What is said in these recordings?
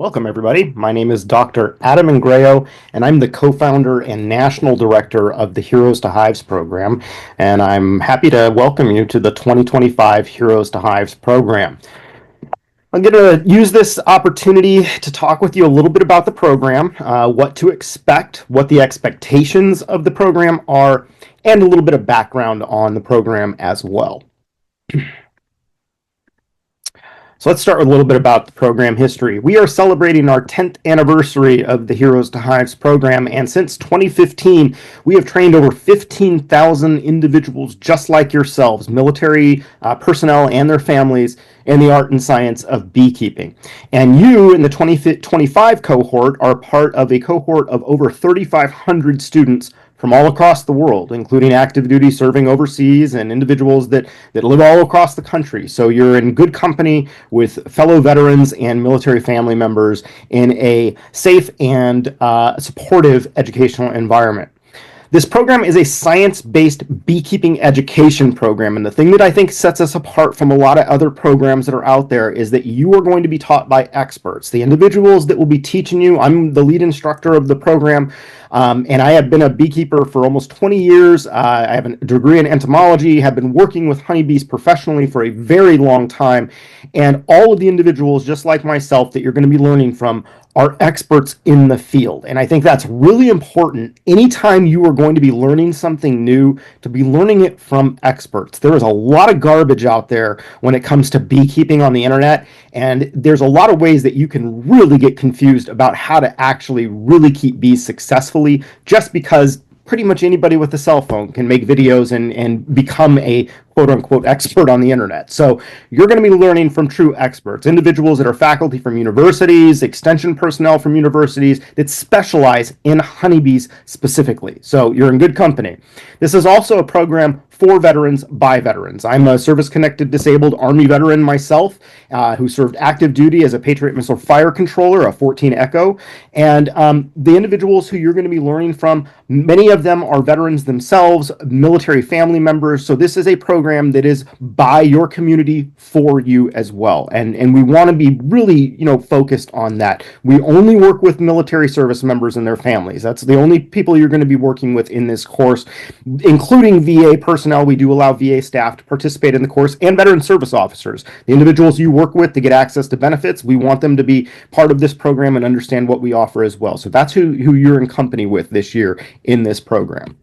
Welcome, everybody. My name is Dr. Adam Ingrayo, and I'm the co-founder and national director of the Heroes to Hives program. And I'm happy to welcome you to the 2025 Heroes to Hives program. I'm going to use this opportunity to talk with you a little bit about the program, what to expect, what the expectations of the program are, and a little bit of background on the program as well. So let's start with a little bit about the program history. We are celebrating our 10th anniversary of the Heroes to Hives program, and since 2015, we have trained over 15,000 individuals just like yourselves, military personnel and their families, in the art and science of beekeeping. And you, in the 2025 cohort, are part of a cohort of over 3,500 students from all across the world, including active duty serving overseas and individuals that live all across the country. So you're in good company with fellow veterans and military family members in a safe and supportive educational environment. This program is a science-based beekeeping education program, and the thing that I think sets us apart from a lot of other programs that are out there is that you are going to be taught by experts. The individuals that will be teaching you, I'm the lead instructor of the program, and I have been a beekeeper for almost 20 years. I have a degree in entomology, have been working with honeybees professionally for a very long time, and all of the individuals, just like myself, that you're going to be learning from are experts in the field. And I think that's really important. Anytime you are going to be learning something new, to be learning it from experts. There is a lot of garbage out there when it comes to beekeeping on the internet, and there's a lot of ways that you can really get confused about how to actually really keep bees successfully, just because pretty much anybody with a cell phone can make videos and become a quote-unquote expert on the internet. So you're going to be learning from true experts, individuals that are faculty from universities, extension personnel from universities that specialize in honeybees specifically. So you're in good company. This is also a program for veterans by veterans. I'm a service-connected disabled Army veteran myself who served active duty as a Patriot missile fire controller, a 14 Echo. And the individuals who you're going to be learning from, many of them are veterans themselves, military family members. So this is a program that is by your community for you as well. And we want to be really, focused on that. We only work with military service members and their families. That's the only people you're going to be working with in this course, including VA personnel. We do allow VA staff to participate in the course, and veteran service officers. The individuals you work with to get access to benefits, we want them to be part of this program and understand what we offer as well. So that's who you're in company with this year in this program.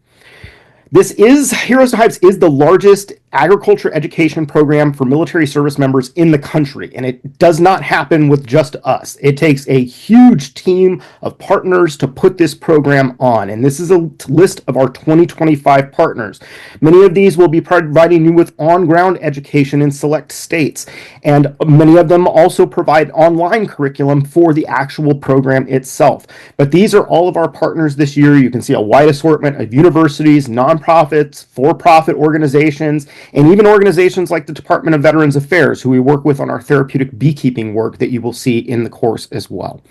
Heroes to Hives is the largest agriculture education program for military service members in the country, and it does not happen with just us. It takes a huge team of partners to put this program on, and this is a list of our 2025 partners. Many of these will be providing you with on-ground education in select states, and many of them also provide online curriculum for the actual program itself. But these are all of our partners this year. You can see a wide assortment of universities, nonprofits, for-profit organizations, and even organizations like the Department of Veterans Affairs, who we work with on our therapeutic beekeeping work that you will see in the course as well.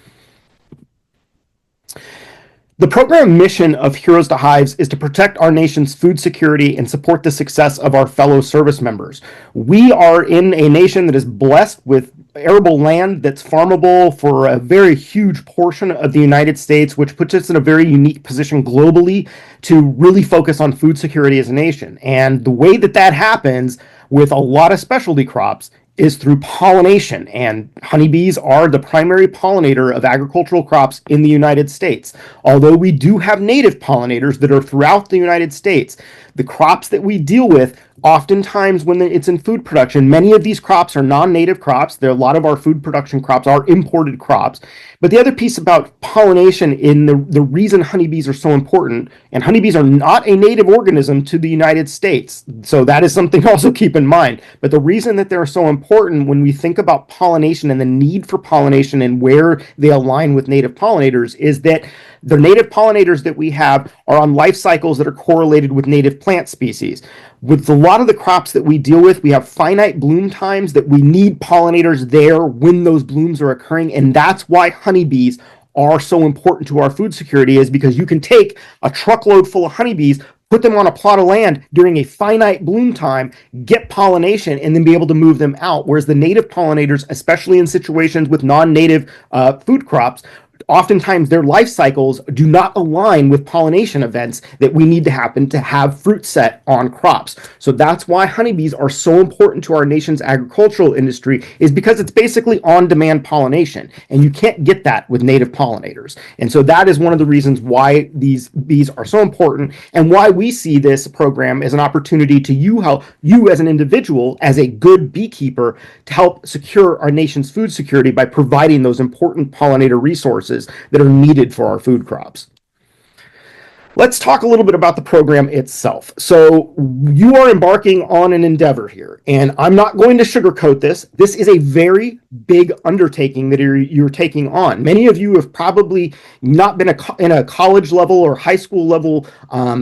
The program mission of Heroes to Hives is to protect our nation's food security and support the success of our fellow service members. We are in a nation that is blessed with arable land that's farmable for a very huge portion of the United States, which puts us in a very unique position globally to really focus on food security as a nation. And the way that happens with a lot of specialty crops is through pollination, and honeybees are the primary pollinator of agricultural crops in the United States. Although we do have native pollinators that are throughout the United States, the crops that we deal with, oftentimes when it's in food production, many of these crops are non-native crops. A lot of our food production crops are imported crops. But the other piece about pollination, in the reason honeybees are so important, and honeybees are not a native organism to the United States, so that is something to also keep in mind. But the reason that they're so important when we think about pollination and the need for pollination and where they align with native pollinators is that the native pollinators that we have are on life cycles that are correlated with native plant species. With a lot of the crops that we deal with, we have finite bloom times that we need pollinators there when those blooms are occurring, and that's why honeybees are so important to our food security, is because you can take a truckload full of honeybees, put them on a plot of land during a finite bloom time, get pollination, and then be able to move them out. Whereas the native pollinators, especially in situations with non-native food crops, oftentimes their life cycles do not align with pollination events that we need to happen to have fruit set on crops. So that's why honeybees are so important to our nation's agricultural industry, is because it's basically on-demand pollination, and you can't get that with native pollinators. And so that is one of the reasons why these bees are so important, and why we see this program as an opportunity to you as an individual, as a good beekeeper, to help secure our nation's food security by providing those important pollinator resources that are needed for our food crops. Let's talk a little bit about the program itself. So you are embarking on an endeavor here, and I'm not going to sugarcoat this. This is a very big undertaking that you're taking on. Many of you have probably not been in a college level or high school level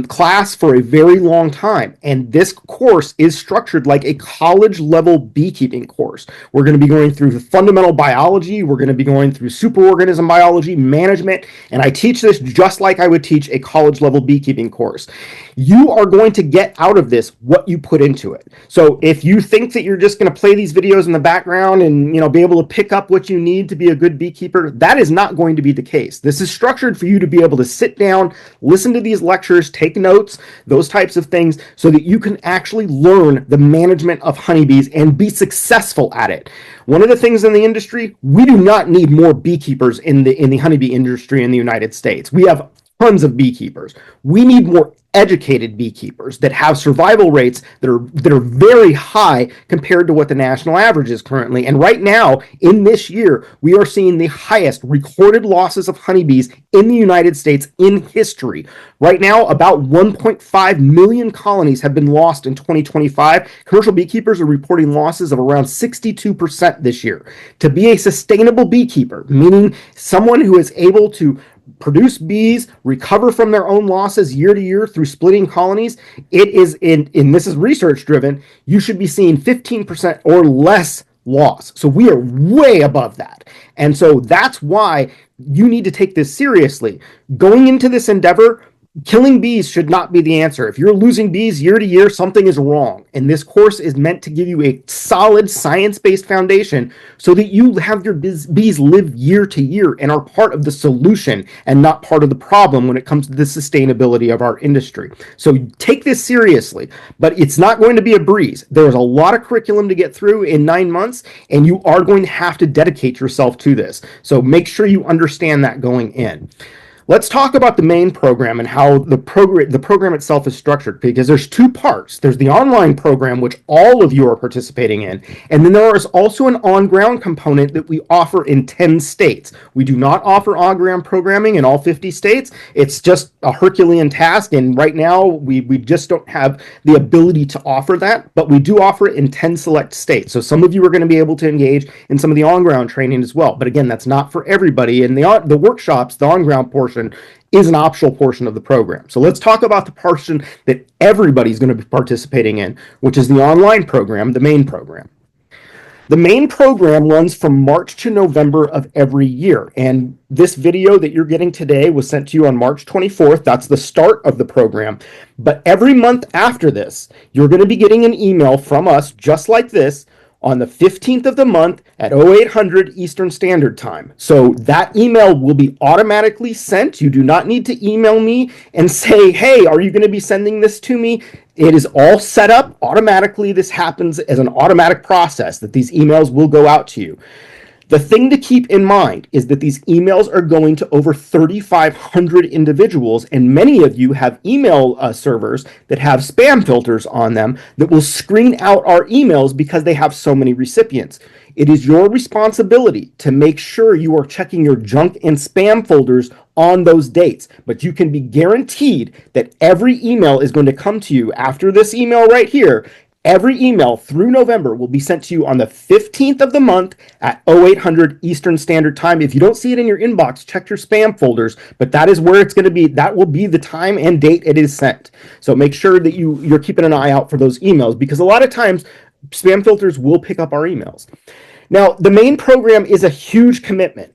class for a very long time, and this course is structured like a college level beekeeping course. We're going to be going through the fundamental biology, we're going to be going through superorganism biology, management, and I teach this just like I would teach a college level beekeeping course. You are going to get out of this what you put into it. So if you think that you're just going to play these videos in the background and be able to pick up what you need to be a good beekeeper, that is not going to be the case. This is structured for you to be able to sit down, listen to these lectures, take notes, those types of things, so that you can actually learn the management of honeybees and be successful at it. One of the things in the industry, we do not need more beekeepers in the honeybee industry in the United States. We have tons of beekeepers. We need more educated beekeepers that have survival rates that are very high compared to what the national average is currently. And right now, in this year, we are seeing the highest recorded losses of honeybees in the United States in history. Right now, about 1.5 million colonies have been lost in 2025. Commercial beekeepers are reporting losses of around 62% this year. To be a sustainable beekeeper, meaning someone who is able to produce bees, recover from their own losses year to year through splitting colonies, it is in this is research driven, you should be seeing 15% or less loss. So we are way above that. And so that's why you need to take this seriously. Going into this endeavor, killing bees should not be the answer. If you're losing bees year to year, something is wrong. And this course is meant to give you a solid science-based foundation so that you have your bees live year to year and are part of the solution and not part of the problem when it comes to the sustainability of our industry. So take this seriously, but it's not going to be a breeze. There's a lot of curriculum to get through in 9 months, and you are going to have to dedicate yourself to this. So make sure you understand that going in. Let's talk about the main program and how the program itself is structured, because there's two parts. There's the online program, which all of you are participating in, and then there is also an on-ground component that we offer in 10 states. We do not offer on-ground programming in all 50 states. It's just a Herculean task, and right now we just don't have the ability to offer that, but we do offer it in 10 select states. So some of you are going to be able to engage in some of the on-ground training as well. But again, that's not for everybody, and the workshops, the on-ground portion, is an optional portion of the program. So let's talk about the portion that everybody's going to be participating in, which is the online program, the main program. The main program runs from March to November of every year, and this video that you're getting today was sent to you on March 24th. That's the start of the program. But every month after this, you're going to be getting an email from us just like this on the 15th of the month at 0800 Eastern Standard Time. So that email will be automatically sent. You do not need to email me and say, hey, are you going to be sending this to me? It is all set up automatically. This happens as an automatic process that these emails will go out to you. The thing to keep in mind is that these emails are going to over 3,500 individuals, and many of you have email servers that have spam filters on them that will screen out our emails because they have so many recipients. It is your responsibility to make sure you are checking your junk and spam folders on those dates, but you can be guaranteed that every email is going to come to you after this email right here. Every email through November will be sent to you on the 15th of the month at 0800 Eastern Standard Time. If you don't see it in your inbox, check your spam folders, but that is where it's going to be. That will be the time and date it is sent. So make sure that you're keeping an eye out for those emails, because a lot of times spam filters will pick up our emails. Now, the main program is a huge commitment.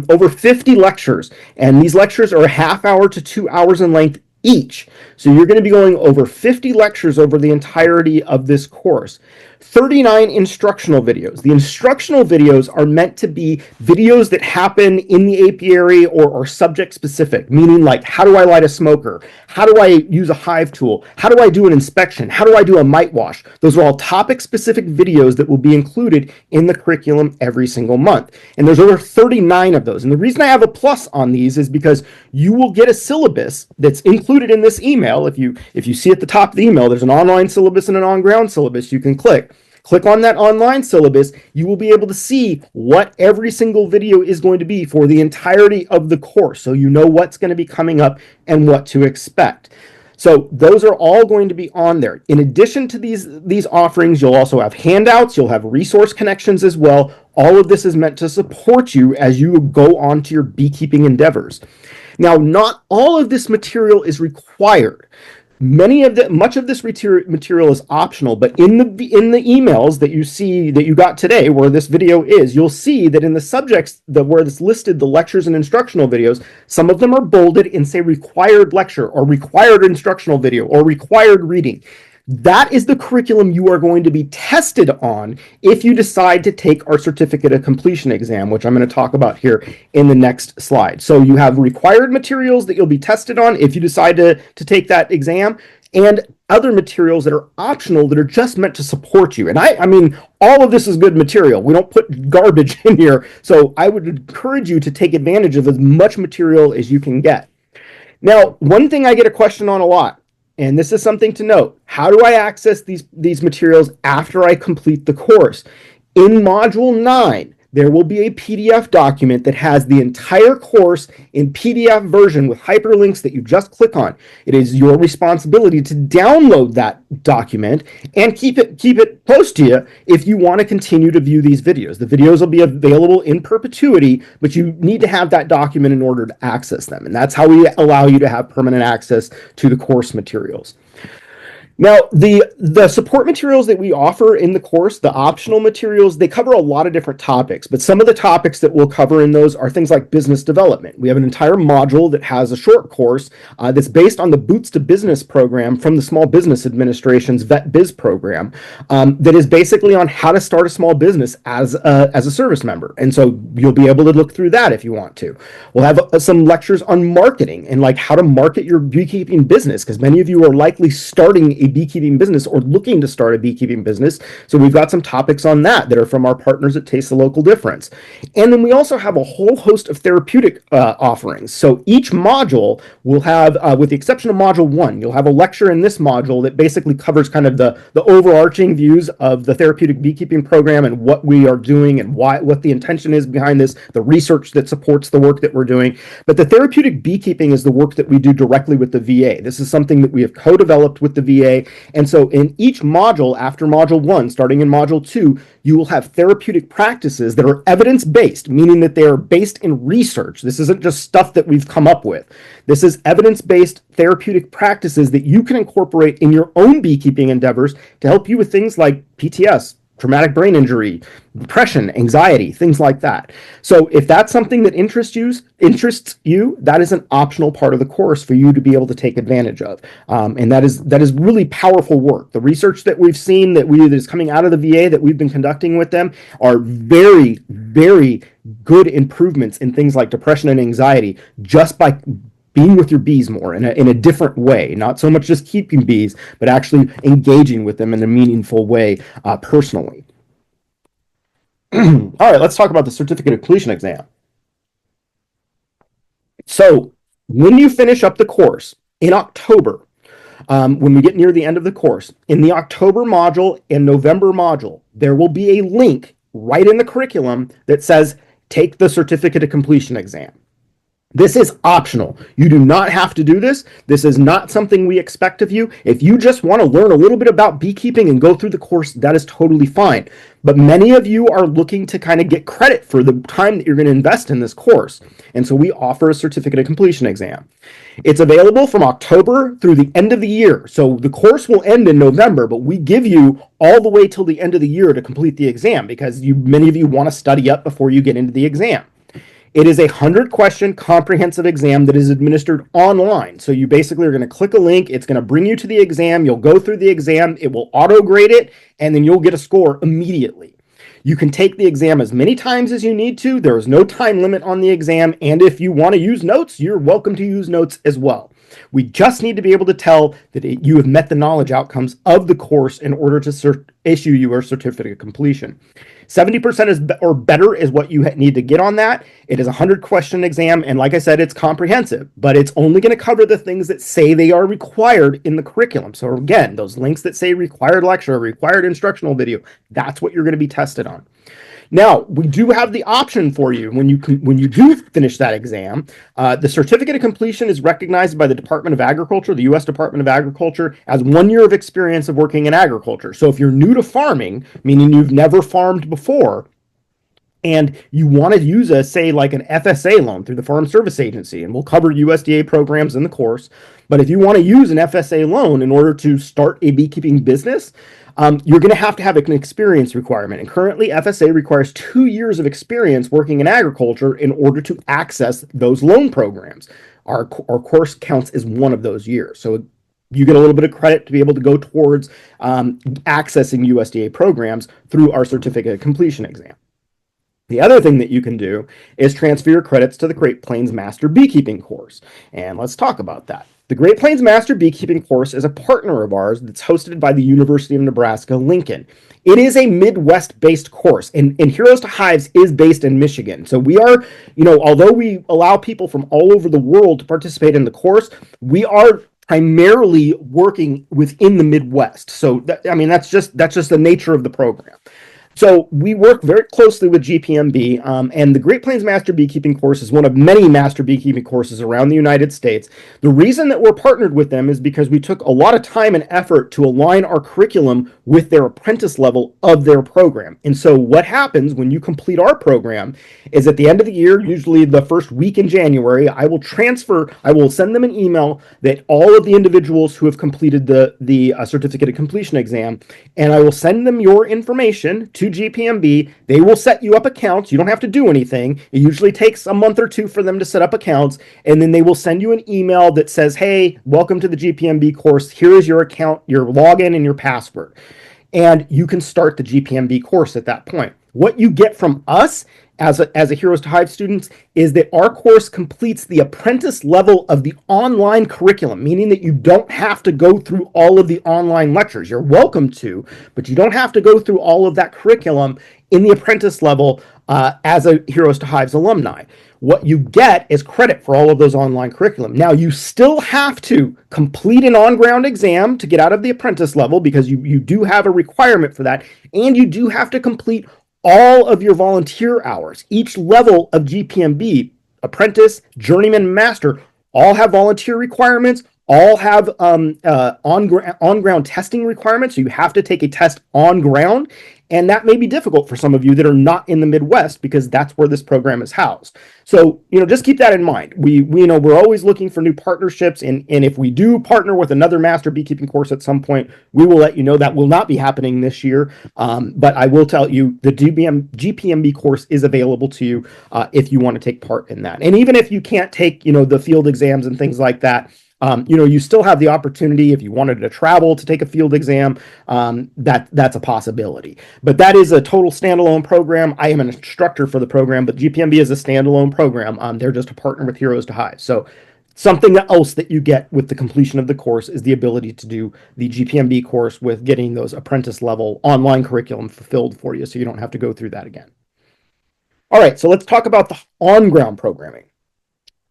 Over 50 lectures, and these lectures are a half hour to 2 hours in length each. So you're going to be going over 50 lectures over the entirety of this course. 39 instructional videos. The instructional videos are meant to be videos that happen in the apiary or are subject specific, meaning like, how do I light a smoker? How do I use a hive tool? How do I do an inspection? How do I do a mite wash? Those are all topic specific videos that will be included in the curriculum every single month. And there's over 39 of those. And the reason I have a plus on these is because you will get a syllabus that's included in this email. If you see at the top of the email, there's an online syllabus and an on-ground syllabus you can click. Click on that online syllabus, you will be able to see what every single video is going to be for the entirety of the course, so you know what's going to be coming up and what to expect. So those are all going to be on there. In addition to these offerings, you'll also have handouts, you'll have resource connections as well. All of this is meant to support you as you go on to your beekeeping endeavors. Now, not all of this material is required. Much of this material is optional, but in the emails that you see that you got today, where this video is, you'll see that in the subjects where it's listed the lectures and instructional videos, some of them are bolded and say required lecture or required instructional video or required reading. That is the curriculum you are going to be tested on if you decide to take our certificate of completion exam, which I'm going to talk about here in the next slide. So you have required materials that you'll be tested on if you decide to take that exam, and other materials that are optional that are just meant to support you. And I mean, all of this is good material. We don't put garbage in here. So I would encourage you to take advantage of as much material as you can get. Now, one thing I get a question on a lot, and this is something to note: how do I access these materials after I complete the course? In Module 9, there will be a PDF document that has the entire course in PDF version with hyperlinks that you just click on. It is your responsibility to download that document and keep it close to you if you want to continue to view these videos. The videos will be available in perpetuity, but you need to have that document in order to access them. And that's how we allow you to have permanent access to the course materials. Now, the support materials that we offer in the course, the optional materials, they cover a lot of different topics, but some of the topics that we'll cover in those are things like business development. We have an entire module that has a short course that's based on the Boots to Business program from the Small Business Administration's Vet Biz program that is basically on how to start a small business as a service member. And so you'll be able to look through that if you want to. We'll have some lectures on marketing and like how to market your beekeeping business, because many of you are likely starting a beekeeping business or looking to start a beekeeping business. So we've got some topics on that are from our partners at Taste the Local Difference. And then we also have a whole host of therapeutic offerings. So each module will have, with the exception of Module 1, you'll have a lecture in this module that basically covers kind of the overarching views of the therapeutic beekeeping program and what we are doing and what the intention is behind this, the research that supports the work that we're doing. But the therapeutic beekeeping is the work that we do directly with the VA. This is something that we have co-developed with the VA. And so in each module, after Module 1, starting in Module 2, you will have therapeutic practices that are evidence-based, meaning that they are based in research. This isn't just stuff that we've come up with. This is evidence-based therapeutic practices that you can incorporate in your own beekeeping endeavors to help you with things like PTS, traumatic brain injury, depression, anxiety, things like that. So if that's something that interests you, that is an optional part of the course for you to be able to take advantage of. And that is really powerful work. The research that we've seen that is coming out of the VA that we've been conducting with them are very, very good improvements in things like depression and anxiety just by being with your bees more in a different way, not so much just keeping bees, but actually engaging with them in a meaningful way personally. All right, let's talk about the certificate of completion exam. So when you finish up the course in October, when we get near the end of the course, in the October module and November module, there will be a link right in the curriculum that says, take the certificate of completion exam. This is optional. You do not have to do this. This is not something we expect of you. If you just want to learn a little bit about beekeeping and go through the course, that is totally fine. But many of you are looking to kind of get credit for the time that you're going to invest in this course. And so we offer a certificate of completion exam. It's available from October through the end of the year. So the course will end in November, but we give you all the way till the end of the year to complete the exam because many of you want to study up before you get into the exam. It is a 100-question comprehensive exam that is administered online. So you basically are going to click a link. It's going to bring you to the exam. You'll go through the exam. It will auto grade it, and then you'll get a score immediately. You can take the exam as many times as you need to. There is no time limit on the exam. And if you want to use notes, you're welcome to use notes as well. We just need to be able to tell that you have met the knowledge outcomes of the course in order to issue you a certificate of completion. 70% is or better is what you need to get on that. It is a 100-question exam, and like I said, it's comprehensive, but it's only going to cover the things that say they are required in the curriculum. So again, those links that say required lecture, required instructional video, that's what you're going to be tested on. Now, we do have the option for you when you do finish that exam. The certificate of completion is recognized by the Department of Agriculture, the U.S. Department of Agriculture, as 1 year of experience of working in agriculture. So if you're new to farming, meaning you've never farmed before, and you want to use say like an FSA loan through the Farm Service Agency, and we'll cover USDA programs in the course, but if you want to use an FSA loan in order to start a beekeeping business, you're going to have an experience requirement. And currently, FSA requires 2 years of experience working in agriculture in order to access those loan programs. Our course counts as one of those years. So you get a little bit of credit to be able to go towards accessing USDA programs through our certificate of completion exam. The other thing that you can do is transfer your credits to the Great Plains Master Beekeeping course. And let's talk about that. The Great Plains Master Beekeeping course is a partner of ours that's hosted by the University of Nebraska, Lincoln. It is a Midwest-based course, and Heroes to Hives is based in Michigan. So we are, although we allow people from all over the world to participate in the course, we are primarily working within the Midwest. So that's just the nature of the program. So we work very closely with GPMB, and the Great Plains Master Beekeeping course is one of many master beekeeping courses around the United States. The reason that we're partnered with them is because we took a lot of time and effort to align our curriculum with their apprentice level of their program. And so what happens when you complete our program is at the end of the year, usually the first week in January, I will send them an email that all of the individuals who have completed the certificate of completion exam, and I will send them your information to GPMB. They will set you up accounts. You don't have to do anything. It usually takes a month or two for them to set up accounts, and then they will send you an email that says, hey, welcome to the GPMB course. Here is your account, your login, and your password. And you can start the GPMB course at that point. What you get from us as a Heroes to Hive students is that our course completes the apprentice level of the online curriculum, meaning that you don't have to go through all of the online lectures. You're welcome to, but you don't have to go through all of that curriculum in the apprentice level as a Heroes to Hives alumni. What you get is credit for all of those online curriculum. Now, you still have to complete an on-ground exam to get out of the apprentice level because you do have a requirement for that, and you do have to complete all of your volunteer hours. Each level of GPMB, apprentice, journeyman, master, all have volunteer requirements, all have on-ground testing requirements. So you have to take a test on ground, and that may be difficult for some of you that are not in the Midwest because that's where this program is housed. So, just keep that in mind. We're always looking for new partnerships, and if we do partner with another master beekeeping course at some point, we will let you know. That will not be happening this year, but I will tell you the GPMB course is available to you if you want to take part in that. And even if you can't take, the field exams and things like that, you still have the opportunity if you wanted to travel to take a field exam. That's a possibility. But that is a total standalone program. I am an instructor for the program, but GPMB is a standalone program. They're just a partner with Heroes to Hive. So something else that you get with the completion of the course is the ability to do the GPMB course with getting those apprentice level online curriculum fulfilled for you so you don't have to go through that again. All right, so let's talk about the on-ground programming.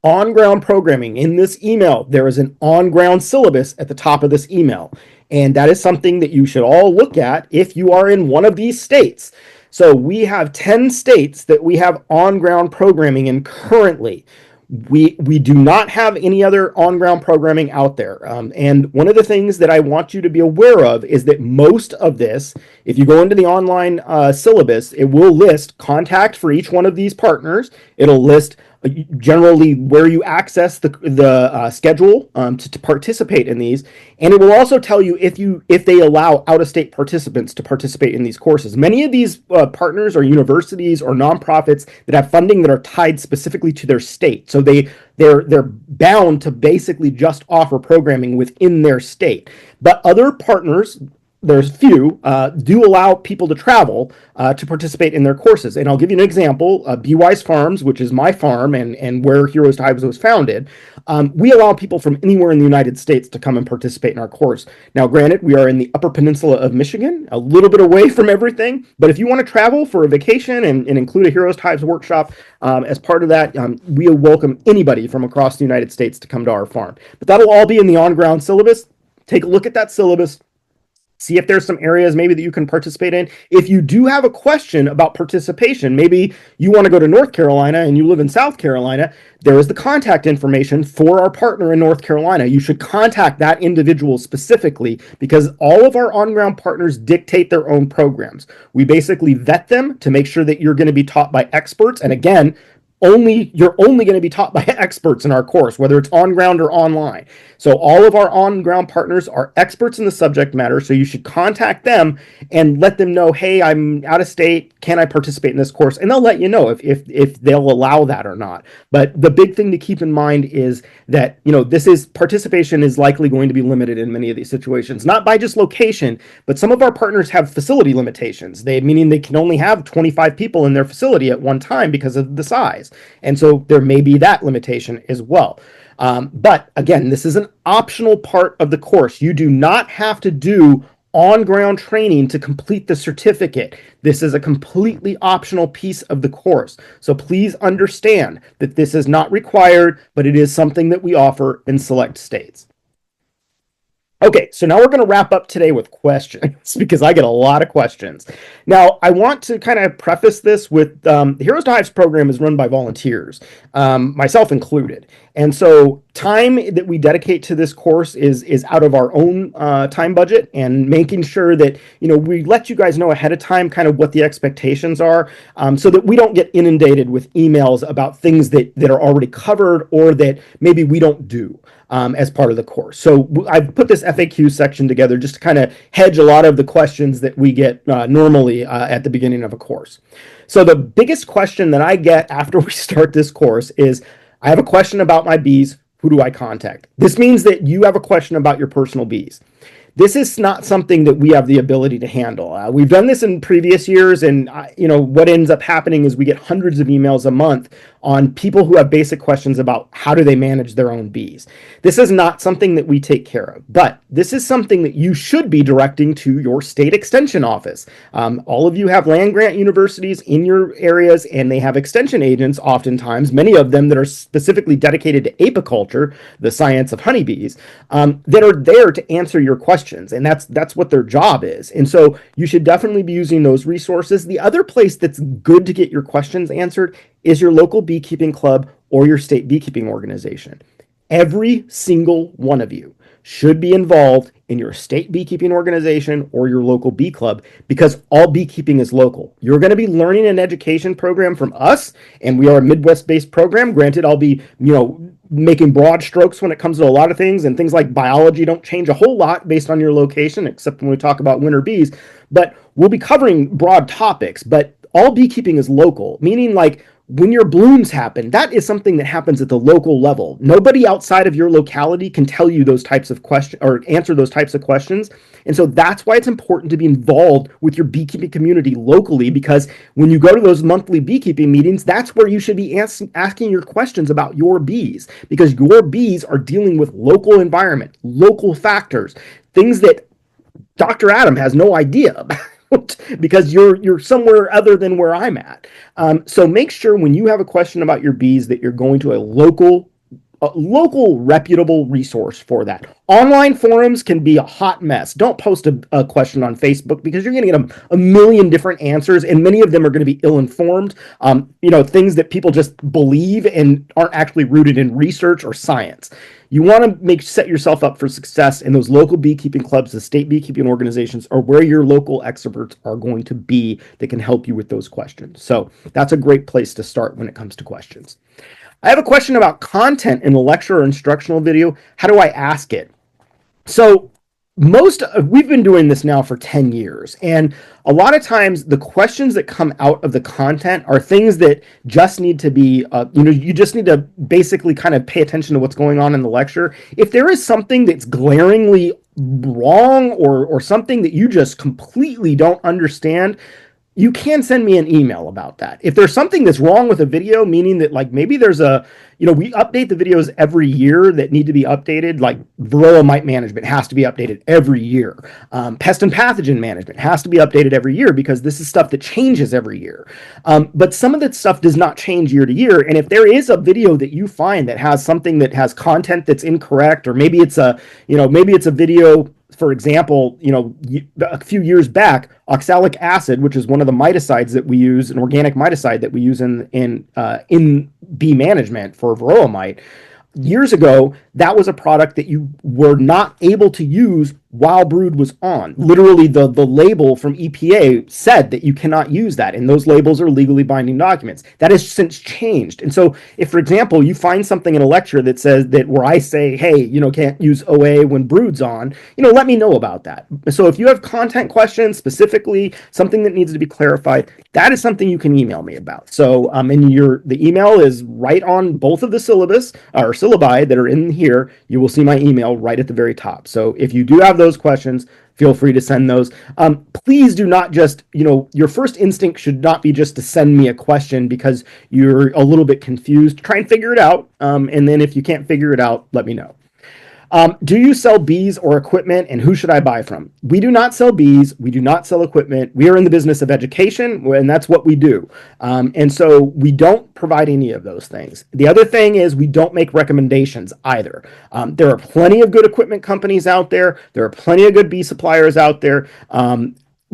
On-ground programming. In this email, there is an on-ground syllabus at the top of this email, and that is something that you should all look at if you are in one of these states. So we have 10 states that we have on-ground programming in currently. We do not have any other on-ground programming out there. And one of the things that I want you to be aware of is that most of this, if you go into the online syllabus, it will list contact for each one of these partners. It'll list generally where you access the schedule to participate in these, and it will also tell you if they allow out-of-state participants to participate in these courses. Many of these partners are universities or nonprofits that have funding that are tied specifically to their state, so they're bound to basically just offer programming within their state. But other partners, there's few, do allow people to travel to participate in their courses. And I'll give you an example. Wise Farms, which is my farm and where Heroes to Hives was founded, we allow people from anywhere in the United States to come and participate in our course. Now, granted, we are in the Upper Peninsula of Michigan, a little bit away from everything, but if you want to travel for a vacation and include a Heroes to Hives workshop as part of that, we welcome anybody from across the United States to come to our farm. But that'll all be in the on-ground syllabus. Take a look at that syllabus. See if there's some areas maybe that you can participate in. If you do have a question about participation, maybe you want to go to North Carolina and you live in South Carolina, there is the contact information for our partner in North Carolina. You should contact that individual specifically because all of our on-ground partners dictate their own programs. We basically vet them to make sure that you're going to be taught by experts. And again, you're only going to be taught by experts in our course, whether it's on ground or online. So all of our on ground partners are experts in the subject matter. So you should contact them and let them know, hey, I'm out of state. Can I participate in this course? And they'll let you know if they'll allow that or not. But the big thing to keep in mind is that, participation is likely going to be limited in many of these situations, not by just location, but some of our partners have facility limitations. Meaning they can only have 25 people in their facility at one time because of the size. And so there may be that limitation as well. But again, this is an optional part of the course. You do not have to do on-ground training to complete the certificate. This is a completely optional piece of the course. So please understand that this is not required, but it is something that we offer in select states. Okay, so now we're going to wrap up today with questions because I get a lot of questions. Now, I want to kind of preface this with the Heroes to Hives program is run by volunteers, myself included. And so time that we dedicate to this course is out of our own time budget and making sure that, we let you guys know ahead of time kind of what the expectations are so that we don't get inundated with emails about things that are already covered or that maybe we don't do. As part of the course. So I've put this FAQ section together just to kind of hedge a lot of the questions that we get normally at the beginning of a course. So the biggest question that I get after we start this course is, I have a question about my bees. Who do I contact? This means that you have a question about your personal bees. This is not something that we have the ability to handle. We've done this in previous years, and what ends up happening is we get hundreds of emails a month on people who have basic questions about how do they manage their own bees. This is not something that we take care of, but this is something that you should be directing to your state extension office. All of you have land-grant universities in your areas, and they have extension agents oftentimes, many of them that are specifically dedicated to apiculture, the science of honeybees, that are there to answer your questions. And that's what their job is. And so you should definitely be using those resources. The other place that's good to get your questions answered is your local beekeeping club or your state beekeeping organization. Every single one of you should be involved in your state beekeeping organization or your local bee club because all beekeeping is local. You're going to be learning an education program from us, and we are a Midwest-based program. Granted, I'll be, making broad strokes when it comes to a lot of things, and things like biology don't change a whole lot based on your location, except when we talk about winter bees. But we'll be covering broad topics, but all beekeeping is local, meaning like when your blooms happen, that is something that happens at the local level. Nobody outside of your locality can tell you those types of questions or answer those types of questions. And so that's why it's important to be involved with your beekeeping community locally, because when you go to those monthly beekeeping meetings, that's where you should be asking your questions about your bees, because your bees are dealing with local environment, local factors, things that Dr. Adam has no idea about. Because you're somewhere other than where I'm at. So make sure when you have a question about your bees that you're going to a local reputable resource for that. Online forums can be a hot mess. Don't post a question on Facebook because you're going to get a million different answers, and many of them are going to be ill-informed. Things that people just believe and aren't actually rooted in research or science. You want to set yourself up for success in those local beekeeping clubs. The state beekeeping organizations are where your local experts are going to be that can help you with those questions. So that's a great place to start when it comes to questions. I have a question about content in the lecture or instructional video. How do I ask it? So most we've been doing this now for 10 years, and a lot of times the questions that come out of the content are things that just need to be you just need to basically kind of pay attention to what's going on in the lecture. If there is something that's glaringly wrong, or something that you just completely don't understand, you can send me an email about that. If there's something that's wrong with a video, meaning that like maybe there's we update the videos every year that need to be updated, like varroa mite management has to be updated every year. Pest and pathogen management has to be updated every year because this is stuff that changes every year. But some of that stuff does not change year to year. And if there is a video that you find that has something that has content that's incorrect, or maybe it's a video, for example, a few years back, oxalic acid, which is one of the miticides that we use, an organic miticide that we use in bee management for varroa mite. Years ago, that was a product that you were not able to use while brood was on. Literally, the label from EPA said that you cannot use that, and those labels are legally binding documents. That has since changed. And so if, for example, you find something in a lecture that says that, where I say, hey, can't use OA when brood's on, let me know about that. So if you have content questions, specifically something that needs to be clarified, that is something you can email me about. So and the email is right on both of the syllabus or syllabi that are in here. You will see my email right at the very top. So if you do have those questions, feel free to send those. Please do not just, your first instinct should not be just to send me a question because you're a little bit confused. Try and figure it out. And then if you can't figure it out, let me know. Do you sell bees or equipment, and who should I buy from? We do not sell bees. We do not sell equipment. We are in the business of education, and that's what we do. And so we don't provide any of those things. The other thing is we don't make recommendations either. There are plenty of good equipment companies out there. There are plenty of good bee suppliers out there.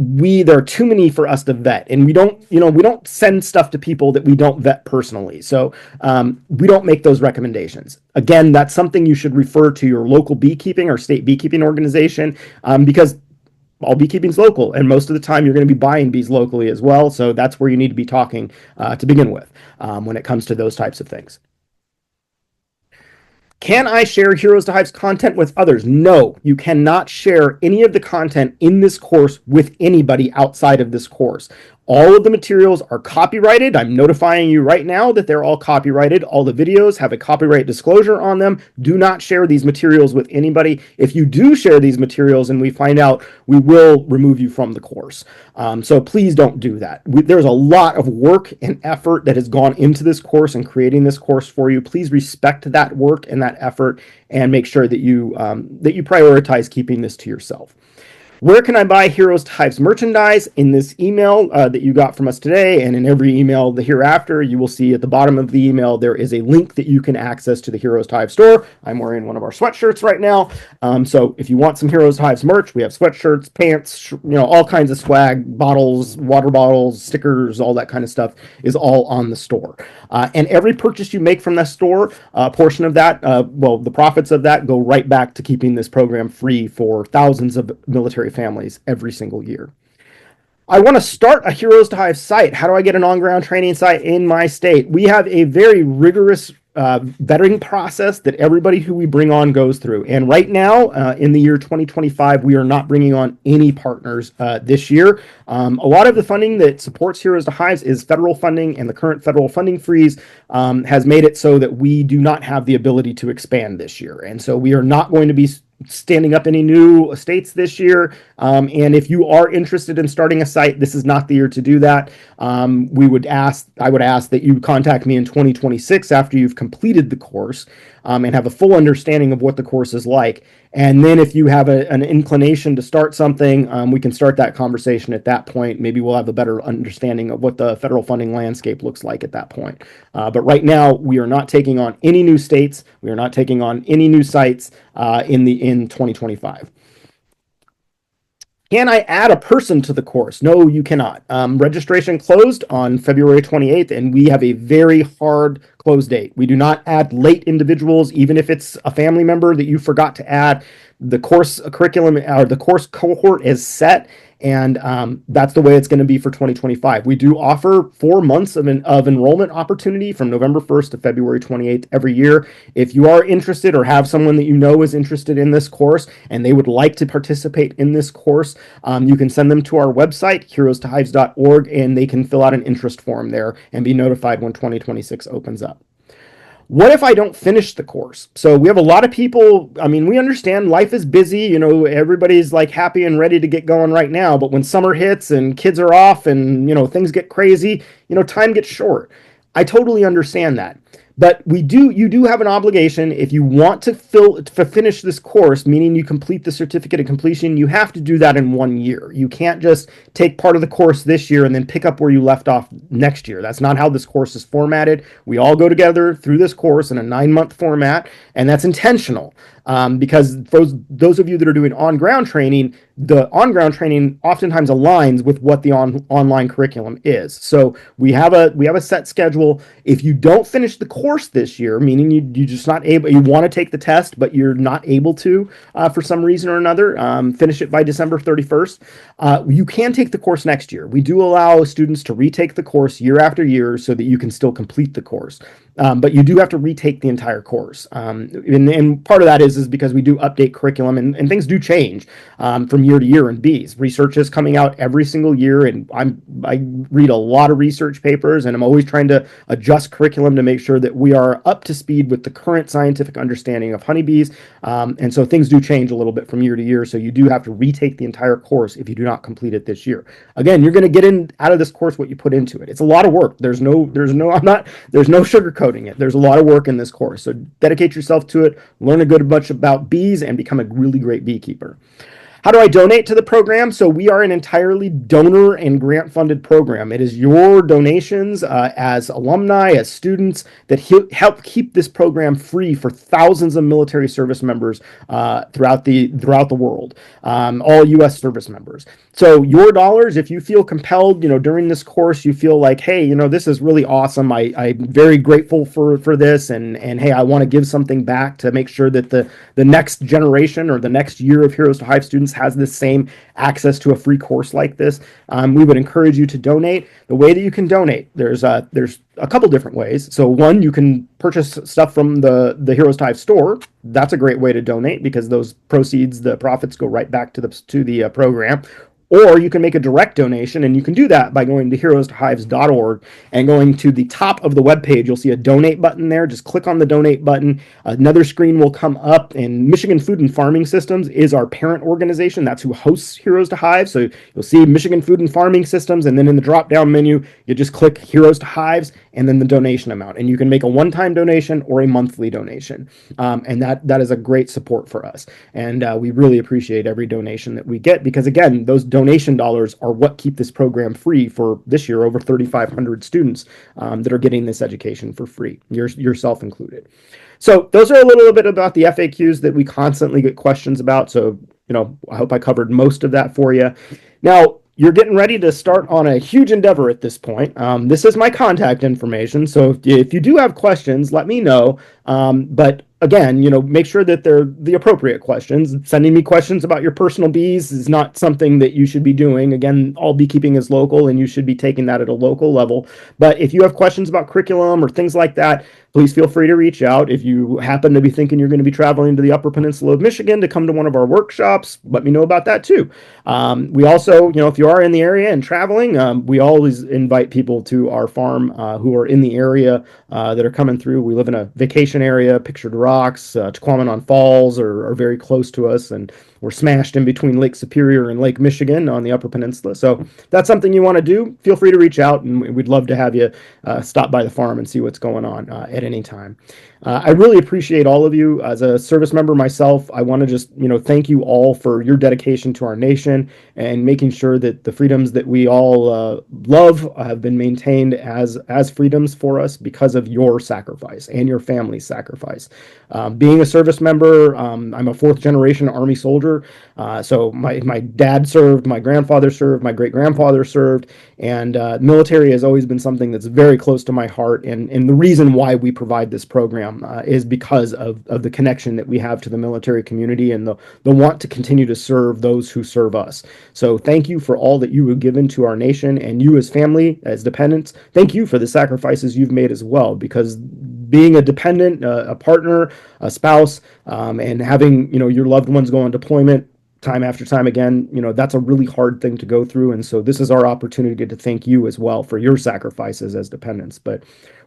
There are too many for us to vet, and we don't send stuff to people that we don't vet personally. So we don't make those recommendations. Again, that's something you should refer to your local beekeeping or state beekeeping organization, because all beekeeping is local, and most of the time you're going to be buying bees locally as well. So that's where you need to be talking to begin with when it comes to those types of things. Can I share Heroes to Hives content with others? No, you cannot share any of the content in this course with anybody outside of this course. All of the materials are copyrighted. I'm notifying you right now that they're all copyrighted. All the videos have a copyright disclosure on them. Do not share these materials with anybody. If you do share these materials and we find out, we will remove you from the course. So please don't do that. There's a lot of work and effort that has gone into this course and creating this course for you. Please respect that work and that effort, and make sure that you prioritize keeping this to yourself. Where can I buy Heroes to Hives merchandise? In this email that you got from us today, and in every email hereafter, you will see at the bottom of the email there is a link that you can access to the Heroes to Hives store. I'm wearing one of our sweatshirts right now. So if you want some Heroes to Hives merch, we have sweatshirts, pants, all kinds of swag, bottles, water bottles, stickers, all that kind of stuff is all on the store. And every purchase you make from that store, a portion of that, the profits of that go right back to keeping this program free for thousands of military families every single year. I want to start a Heroes to Hives site. How do I get an on-ground training site in my state? We have a very rigorous vetting process that everybody who we bring on goes through. And right now, in the year 2025, we are not bringing on any partners this year. A lot of the funding that supports Heroes to Hives is federal funding, and the current federal funding freeze has made it so that we do not have the ability to expand this year. And so we are not going to be standing up any new states this year. And if you are interested in starting a site, this is not the year to do that. I would ask that you contact me in 2026 after you've completed the course and have a full understanding of what the course is like. And then if you have an inclination to start something, we can start that conversation at that point. Maybe we'll have a better understanding of what the federal funding landscape looks like at that point. But right now, we are not taking on any new states. We are not taking on any new sites in 2025. Can I add a person to the course? No, you cannot. Registration closed on February 28th, and we have a very hard close date. We do not add late individuals, even if it's a family member that you forgot to add. The course curriculum or the course cohort is set, and that's the way it's going to be for 2025. We do offer 4 months of enrollment opportunity from November 1st to February 28th every year. If you are interested or have someone that you know is interested in this course and they would like to participate in this course, you can send them to our website, heroestohives.org, and they can fill out an interest form there and be notified when 2026 opens up. What if I don't finish the course? So we have a lot of people. I mean, we understand life is busy. Everybody's like happy and ready to get going right now. But when summer hits and kids are off and, things get crazy, time gets short. I totally understand that. But you do have an obligation if you want to finish this course, meaning you complete the certificate of completion. You have to do that in 1 year. You can't just take part of the course this year and then pick up where you left off next year. That's not how this course is formatted. We all go together through this course in a 9-month format, and that's intentional. Because those of you that are doing on-ground training, the on-ground training oftentimes aligns with what the online curriculum is. So we have a set schedule. If you don't finish the course this year, meaning you just not able, you want to take the test, but you're not able to for some reason or another, finish it by December 31st, you can take the course next year. We do allow students to retake the course year after year so that you can still complete the course. But you do have to retake the entire course. And part of that is because we do update curriculum and things do change from year to year in bees. Research is coming out every single year, and I read a lot of research papers, and I'm always trying to adjust curriculum to make sure that we are up to speed with the current scientific understanding of honeybees. And so things do change a little bit from year to year. So you do have to retake the entire course if you do not complete it this year. Again, you're going to get out of this course what you put into it. It's a lot of work. There's no sugarcoating it. There's a lot of work in this course. So dedicate yourself to it, learn a good bunch about bees, and become a really great beekeeper. How do I donate to the program? So we are an entirely donor and grant funded program. It is your donations as alumni, as students, that help keep this program free for thousands of military service members throughout the world, all U.S. service members. So your dollars, if you feel compelled, during this course, you feel like, hey, this is really awesome. I'm very grateful for this, and hey, I want to give something back to make sure that the next generation or the next year of Heroes to Hive students has this same access to a free course like this. We would encourage you to donate. The way that you can donate, there's a couple different ways. So one, you can purchase stuff from the Heroes to Hive store. That's a great way to donate because those proceeds, the profits, go right back to the program. Or you can make a direct donation, and you can do that by going to heroestohives.org and going to the top of the webpage. You'll see a donate button there. Just click on the donate button. Another screen will come up, and Michigan Food and Farming Systems is our parent organization. That's who hosts Heroes to Hives. So you'll see Michigan Food and Farming Systems, and then in the drop-down menu, you just click Heroes to Hives and then the donation amount. And you can make a one-time donation or a monthly donation. And that is a great support for us. And we really appreciate every donation that we get because, again, those donation dollars are what keep this program free for this year, over 3,500 students that are getting this education for free, yourself included. So those are a little bit about the FAQs that we constantly get questions about. So, I hope I covered most of that for you. Now, you're getting ready to start on a huge endeavor at this point. This is my contact information. So if you do have questions, let me know. But again, make sure that they're the appropriate questions. Sending me questions about your personal bees is not something that you should be doing. Again, all beekeeping is local, and you should be taking that at a local level. But if you have questions about curriculum or things like that, please feel free to reach out. If you happen to be thinking you're going to be traveling to the Upper Peninsula of Michigan to come to one of our workshops, let me know about that too. We also, if you are in the area and traveling, we always invite people to our farm who are in the area that are coming through. We live in a vacation area. Pictured Rocks, Tequamanon Falls are very close to us, and we're smashed in between Lake Superior and Lake Michigan on the Upper Peninsula. So if that's something you want to do, feel free to reach out, and we'd love to have you stop by the farm and see what's going on at any time. I really appreciate all of you. As a service member myself, I want to just thank you all for your dedication to our nation and making sure that the freedoms that we all love have been maintained as freedoms for us because of your sacrifice and your family's sacrifice. Being a service member, I'm a fourth generation Army soldier. exposure. So my dad served, my grandfather served, my great grandfather served, and military has always been something that's very close to my heart. And the reason why we provide this program is because of the connection that we have to the military community and the want to continue to serve those who serve us. So thank you for all that you have given to our nation, and you as family, as dependents, thank you for the sacrifices you've made as well, because being a dependent, a partner, a spouse, and having your loved ones go on deployment time after time again, that's a really hard thing to go through. And so this is our opportunity to thank you as well for your sacrifices as dependents. But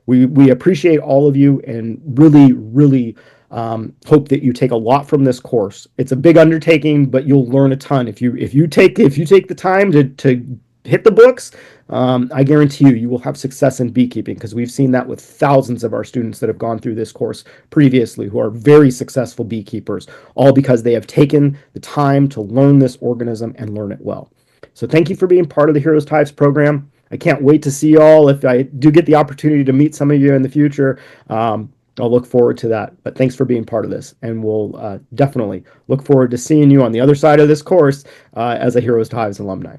we appreciate all of you, and really, really hope that you take a lot from this course. It's a big undertaking, but you'll learn a ton if you take the time to hit the books. I guarantee you will have success in beekeeping, because we've seen that with thousands of our students that have gone through this course previously, who are very successful beekeepers, all because they have taken the time to learn this organism and learn it well. So thank you for being part of the Heroes to Hives program. I can't wait to see you all. If I do get the opportunity to meet some of you in the future, I'll look forward to that. But thanks for being part of this, and we'll definitely look forward to seeing you on the other side of this course as a Heroes to Hives alumni.